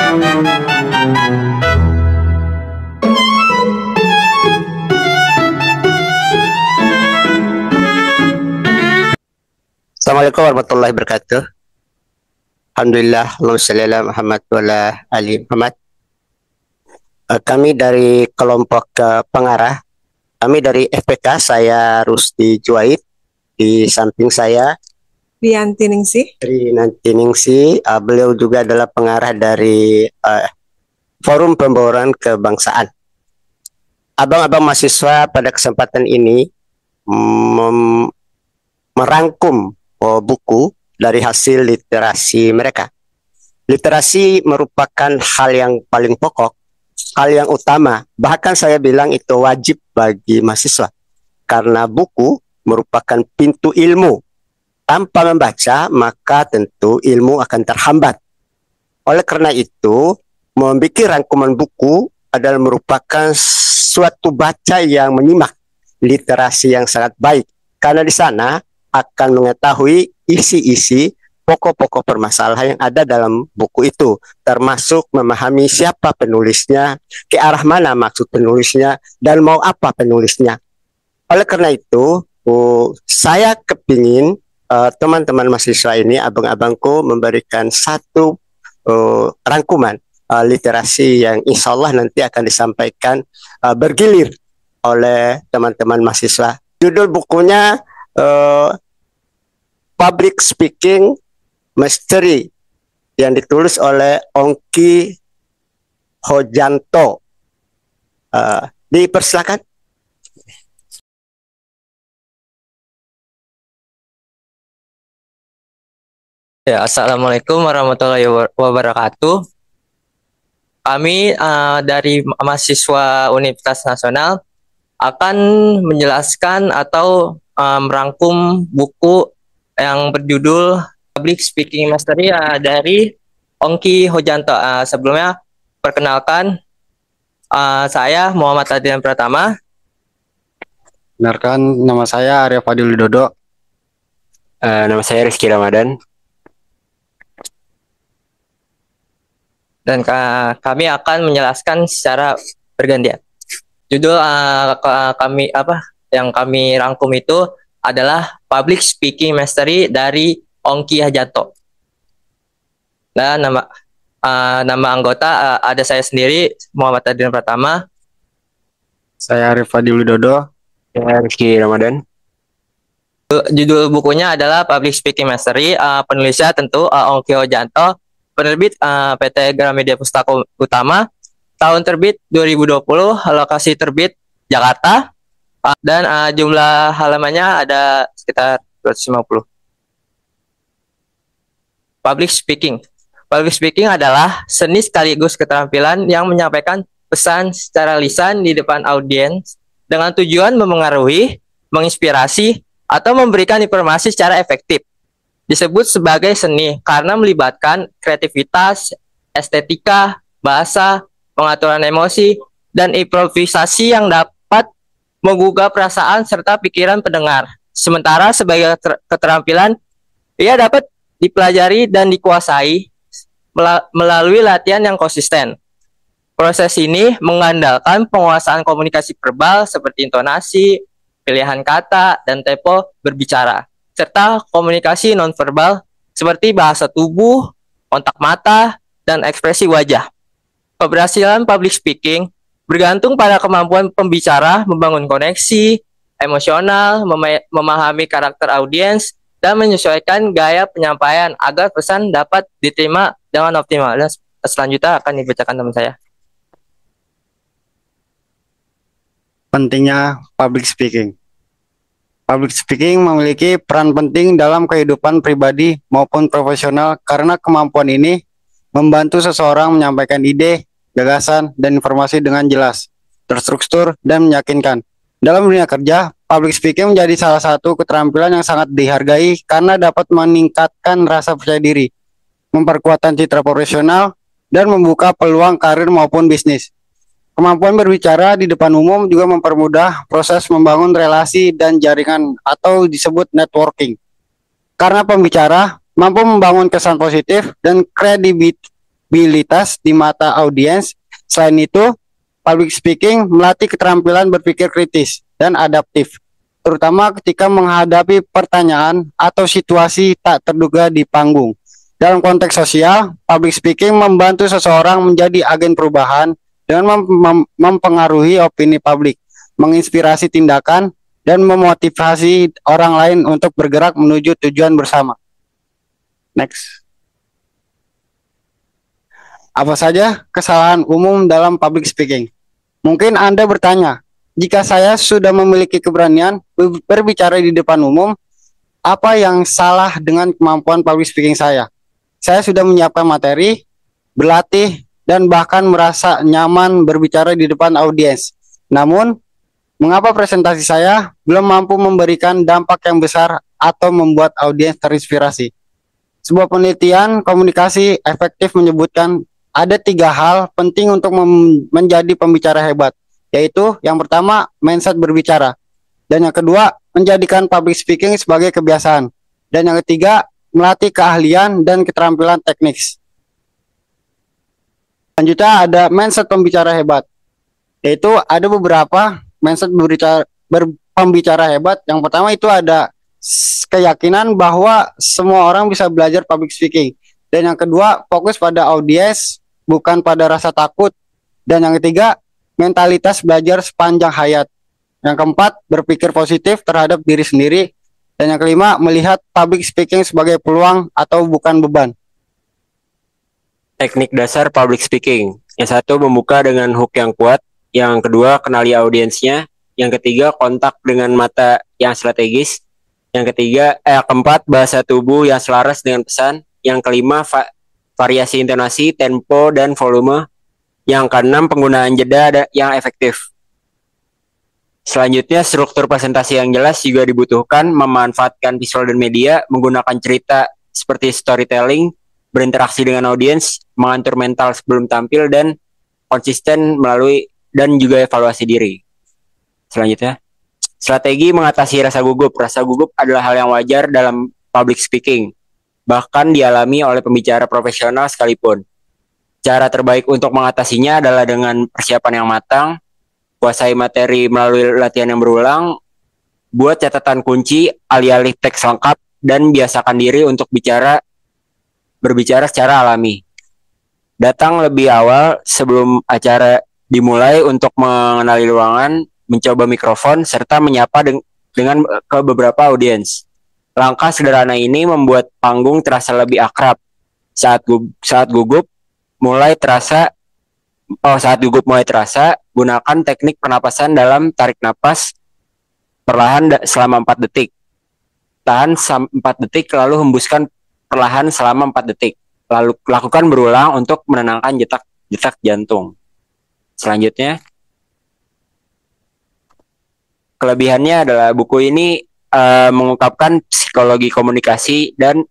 Assalamualaikum warahmatullahi wabarakatuh. Alhamdulillah, Allahumma shalli ala Muhammad wa ala ali Muhammad. Kami dari kelompok pengarah, kami dari FPK, saya Rusdi Juwaid, di samping saya Rianti Ningsih. Beliau juga adalah pengarah dari Forum Pembauran Kebangsaan. Abang-abang mahasiswa pada kesempatan ini merangkum buku dari hasil literasi mereka. Literasi merupakan hal yang paling pokok, hal yang utama, bahkan saya bilang itu wajib bagi mahasiswa, karena buku merupakan pintu ilmu. Tanpa membaca, maka tentu ilmu akan terhambat. Oleh karena itu, membuat rangkuman buku adalah merupakan suatu baca yang menyimak literasi yang sangat baik, karena di sana akan mengetahui isi-isi pokok-pokok permasalahan yang ada dalam buku itu, termasuk memahami siapa penulisnya, ke arah mana maksud penulisnya, dan mau apa penulisnya. Oleh karena itu, saya kepingin teman-teman mahasiswa ini, abang-abangku, memberikan satu rangkuman literasi yang insya Allah nanti akan disampaikan bergilir oleh teman-teman mahasiswa. Judul bukunya Public Speaking Mastery, yang ditulis oleh Ongki Hojanto. Dipersilakan. Ya, Assalamualaikum warahmatullahi wabarakatuh. Kami dari mahasiswa Universitas Nasional akan menjelaskan atau merangkum buku yang berjudul Public Speaking Mastery dari Ongki Hojanto. Sebelumnya, perkenalkan, saya Muhammad Adrian Pratama. Benarkan, nama saya Arya Fadil Widodo. Nama saya Rizky Ramadan. Dan kami akan menjelaskan secara bergantian. Judul yang kami rangkum itu adalah Public Speaking Mastery dari Ongki Hojanto. Dan nama anggota ada saya sendiri, Muhammad Adrian Pratama. Saya Arif Fadil Widodo. Saya Rizky Ramadan. Judul bukunya adalah Public Speaking Mastery, penulisnya tentu Ongki Hojanto, penerbit PT Gramedia Pustaka Utama, tahun terbit 2020, lokasi terbit Jakarta, dan jumlah halamannya ada sekitar 250. Public Speaking. Public Speaking adalah seni sekaligus keterampilan yang menyampaikan pesan secara lisan di depan audiens dengan tujuan memengaruhi, menginspirasi, atau memberikan informasi secara efektif. Disebut sebagai seni karena melibatkan kreativitas, estetika, bahasa, pengaturan emosi, dan improvisasi yang dapat menggugah perasaan serta pikiran pendengar. Sementara sebagai keterampilan, ia dapat dipelajari dan dikuasai melalui latihan yang konsisten. Proses ini mengandalkan penguasaan komunikasi verbal seperti intonasi, pilihan kata, dan tempo berbicara, serta komunikasi nonverbal seperti bahasa tubuh, kontak mata, dan ekspresi wajah. Keberhasilan public speaking bergantung pada kemampuan pembicara membangun koneksi emosional, memahami karakter audiens, dan menyesuaikan gaya penyampaian agar pesan dapat diterima dengan optimal. Dan selanjutnya akan dibacakan teman saya. Pentingnya public speaking. Public speaking memiliki peran penting dalam kehidupan pribadi maupun profesional karena kemampuan ini membantu seseorang menyampaikan ide, gagasan, dan informasi dengan jelas, terstruktur, dan meyakinkan. Dalam dunia kerja, public speaking menjadi salah satu keterampilan yang sangat dihargai karena dapat meningkatkan rasa percaya diri, memperkuat citra profesional, dan membuka peluang karir maupun bisnis. Kemampuan berbicara di depan umum juga mempermudah proses membangun relasi dan jaringan atau disebut networking. Karena pembicara mampu membangun kesan positif dan kredibilitas di mata audiens. Selain itu, public speaking melatih keterampilan berpikir kritis dan adaptif, terutama ketika menghadapi pertanyaan atau situasi tak terduga di panggung. Dalam konteks sosial, public speaking membantu seseorang menjadi agen perubahan dengan mempengaruhi opini publik, menginspirasi tindakan, dan memotivasi orang lain untuk bergerak menuju tujuan bersama. Next. Apa saja kesalahan umum dalam public speaking? Mungkin Anda bertanya, jika saya sudah memiliki keberanian berbicara di depan umum, apa yang salah dengan kemampuan public speaking saya? Saya sudah menyiapkan materi, berlatih, dan bahkan merasa nyaman berbicara di depan audiens. Namun, mengapa presentasi saya belum mampu memberikan dampak yang besar atau membuat audiens terinspirasi? Sebuah penelitian komunikasi efektif menyebutkan ada 3 hal penting untuk menjadi pembicara hebat, yaitu yang pertama, mindset berbicara, dan yang kedua, menjadikan public speaking sebagai kebiasaan, dan yang ketiga, melatih keahlian dan keterampilan teknis. Selanjutnya ada mindset pembicara hebat, yaitu ada beberapa mindset pembicara hebat. Yang pertama itu ada keyakinan bahwa semua orang bisa belajar public speaking, dan yang kedua, fokus pada audiens bukan pada rasa takut, dan yang ketiga, mentalitas belajar sepanjang hayat. Yang keempat, berpikir positif terhadap diri sendiri. Dan yang kelima, melihat public speaking sebagai peluang atau bukan beban. Teknik dasar public speaking. Yang satu, membuka dengan hook yang kuat. Yang kedua, kenali audiensnya. Yang ketiga, kontak dengan mata yang strategis. Yang keempat, bahasa tubuh yang selaras dengan pesan. Yang kelima, variasi intonasi, tempo, dan volume. Yang keenam, penggunaan jeda yang efektif. Selanjutnya, struktur presentasi yang jelas juga dibutuhkan, memanfaatkan visual dan media, menggunakan cerita seperti storytelling, berinteraksi dengan audiens, mengatur mental sebelum tampil, dan konsisten melalui dan juga evaluasi diri. Selanjutnya, strategi mengatasi rasa gugup. Rasa gugup adalah hal yang wajar dalam public speaking, bahkan dialami oleh pembicara profesional sekalipun. Cara terbaik untuk mengatasinya adalah dengan persiapan yang matang, kuasai materi melalui latihan yang berulang, buat catatan kunci, alih-alih teks lengkap, dan biasakan diri untuk berbicara secara alami. Datang lebih awal sebelum acara dimulai untuk mengenali ruangan, mencoba mikrofon, serta menyapa dengan ke beberapa audiens. Langkah sederhana ini membuat panggung terasa lebih akrab. Saat gugup mulai terasa, gunakan teknik pernapasan dalam tarik napas perlahan selama 4 detik. Tahan 4 detik, lalu hembuskan perlahan selama 4 detik. Lalu lakukan berulang untuk menenangkan detak jantung. Selanjutnya, kelebihannya adalah buku ini mengungkapkan psikologi komunikasi dan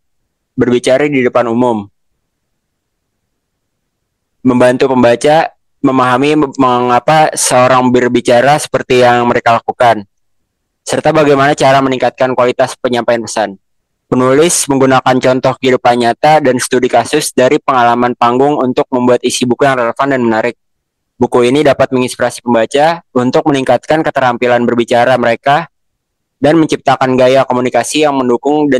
berbicara di depan umum. Membantu pembaca memahami mengapa seorang berbicara seperti yang mereka lakukan, serta bagaimana cara meningkatkan kualitas penyampaian pesan. Penulis menggunakan contoh kehidupan nyata dan studi kasus dari pengalaman panggung untuk membuat isi buku yang relevan dan menarik. Buku ini dapat menginspirasi pembaca untuk meningkatkan keterampilan berbicara mereka dan menciptakan gaya komunikasi yang mendukung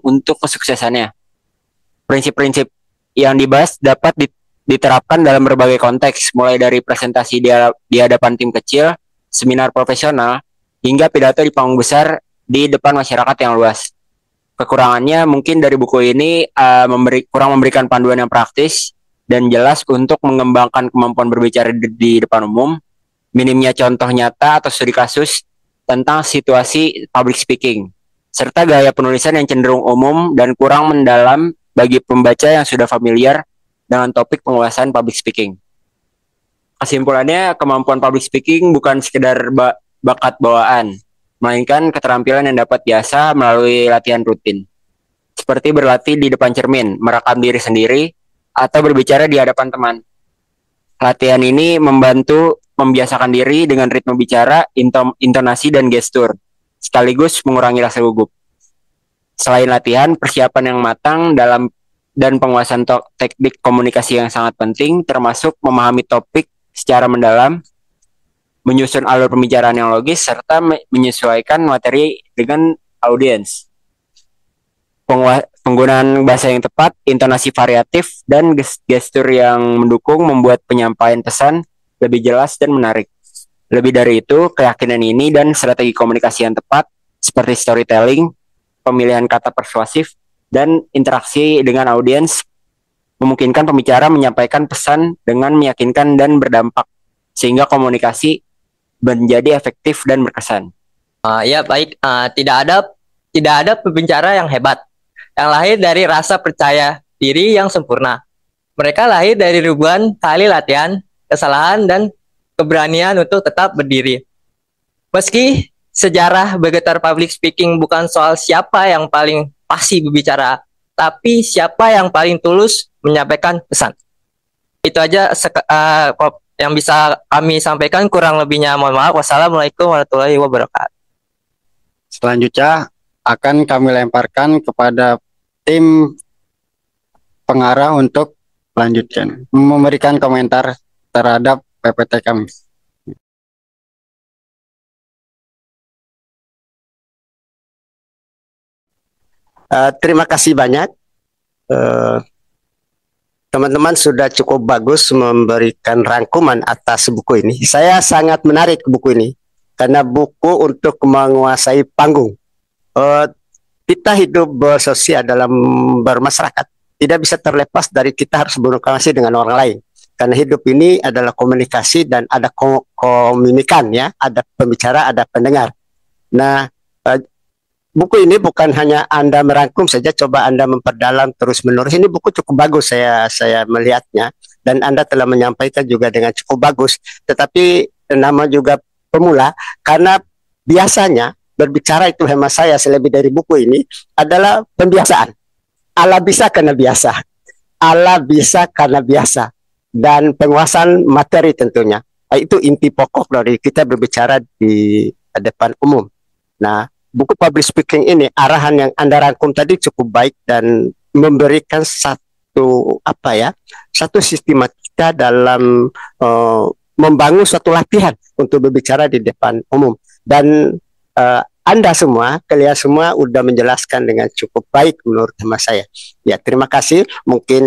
untuk kesuksesannya. Prinsip-prinsip yang dibahas dapat diterapkan dalam berbagai konteks, mulai dari presentasi di hadapan tim kecil, seminar profesional, hingga pidato di panggung besar di depan masyarakat yang luas. Kekurangannya mungkin dari buku ini kurang memberikan panduan yang praktis dan jelas untuk mengembangkan kemampuan berbicara di depan umum, minimnya contoh nyata atau studi kasus tentang situasi public speaking, serta gaya penulisan yang cenderung umum dan kurang mendalam bagi pembaca yang sudah familiar dengan topik penguasaan public speaking. Kesimpulannya, kemampuan public speaking bukan sekedar bakat bawaan, melainkan keterampilan yang dapat diasah melalui latihan rutin. Seperti berlatih di depan cermin, merekam diri sendiri, atau berbicara di hadapan teman. Latihan ini membantu membiasakan diri dengan ritme bicara, intonasi, dan gestur, sekaligus mengurangi rasa gugup. Selain latihan, persiapan yang matang dalam dan penguasaan teknik komunikasi yang sangat penting, termasuk memahami topik secara mendalam, menyusun alur pembicaraan yang logis, serta menyesuaikan materi dengan audiens. Penggunaan bahasa yang tepat, intonasi variatif, dan gestur yang mendukung membuat penyampaian pesan lebih jelas dan menarik. Lebih dari itu, keyakinan ini dan strategi komunikasi yang tepat, seperti storytelling, pemilihan kata persuasif, dan interaksi dengan audiens, memungkinkan pembicara menyampaikan pesan dengan meyakinkan dan berdampak, sehingga komunikasi menjadi efektif dan berkesan. Ya baik, tidak ada pembicara yang hebat, yang lahir dari rasa percaya diri yang sempurna. Mereka lahir dari ribuan kali latihan, kesalahan, dan keberanian untuk tetap berdiri. Meski sejarah bergetar public speaking bukan soal siapa yang paling pasti berbicara, tapi siapa yang paling tulus menyampaikan pesan. Itu aja yang bisa kami sampaikan, kurang lebihnya mohon maaf. Wassalamualaikum warahmatullahi wabarakatuh. Selanjutnya akan kami lemparkan kepada tim pengarah untuk melanjutkan, memberikan komentar terhadap PPT kami. Terima kasih banyak. Teman-teman sudah cukup bagus memberikan rangkuman atas buku ini. Saya sangat menarik buku ini karena buku untuk menguasai panggung. Kita hidup bersosial dalam bermasyarakat tidak bisa terlepas dari kita harus berkomunikasi dengan orang lain. Karena hidup ini adalah komunikasi dan ada komunikan, ya, ada pembicara, ada pendengar. Nah, buku ini bukan hanya Anda merangkum saja, coba Anda memperdalam terus-menerus. Ini buku cukup bagus, saya melihatnya, dan Anda telah menyampaikan juga dengan cukup bagus. Tetapi nama juga pemula, karena biasanya berbicara itu hemat saya selebih dari buku ini adalah pembiasaan. Ala bisa karena biasa, ala bisa karena biasa, dan penguasaan materi tentunya. Itu inti pokok dari kita berbicara di depan umum. Nah, buku public speaking ini, arahan yang Anda rangkum tadi cukup baik dan memberikan satu sistematika dalam membangun suatu latihan untuk berbicara di depan umum. Dan Anda semua, kalian semua udah menjelaskan dengan cukup baik menurut hemat saya. Ya, terima kasih. Mungkin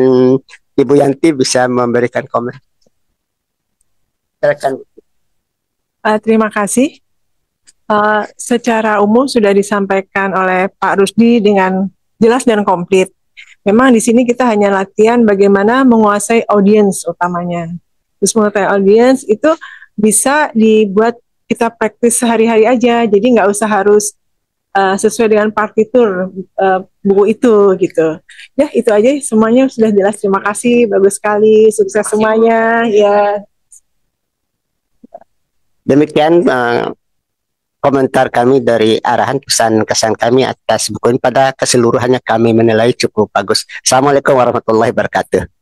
Ibu Yanti bisa memberikan komen. Terima kasih. Secara umum sudah disampaikan oleh Pak Rusdi dengan jelas dan komplit. Memang di sini kita hanya latihan bagaimana menguasai audiens utamanya. Terus menguasai audiens itu bisa dibuat kita praktis sehari-hari aja, jadi nggak usah harus sesuai dengan partitur buku itu gitu. Ya, itu aja, semuanya sudah jelas. Terima kasih, bagus sekali, sukses semuanya. Ya. Demikian komentar kami dari arahan pesan kesan kami atas buku ini. Pada keseluruhannya kami menilai cukup bagus. Assalamualaikum warahmatullahi wabarakatuh.